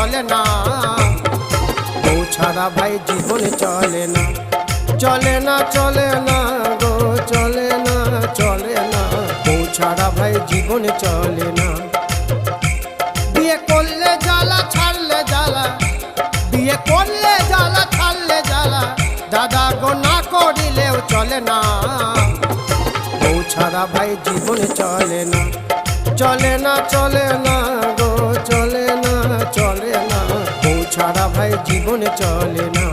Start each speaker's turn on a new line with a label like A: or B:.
A: চলে না, বউ ছাড়া ভাই জীবন চলে না, চলে না চলে না গো, চলে না চলে না, বউ ছাড়া ভাই জীবন চলে না। বিয়ে করলে জ্বালা ছাড়লে জ্বালা, বিয়ে করলে জ্বালা ছাড়লে জ্বালা, দাদা গো না করিলেও চলে না, বউ ছাড়া ভাই জীবন চলে না, চলে না চলে না গো, চলে না চলে না, বউ ছাড়া ভাই জীবন চলে না।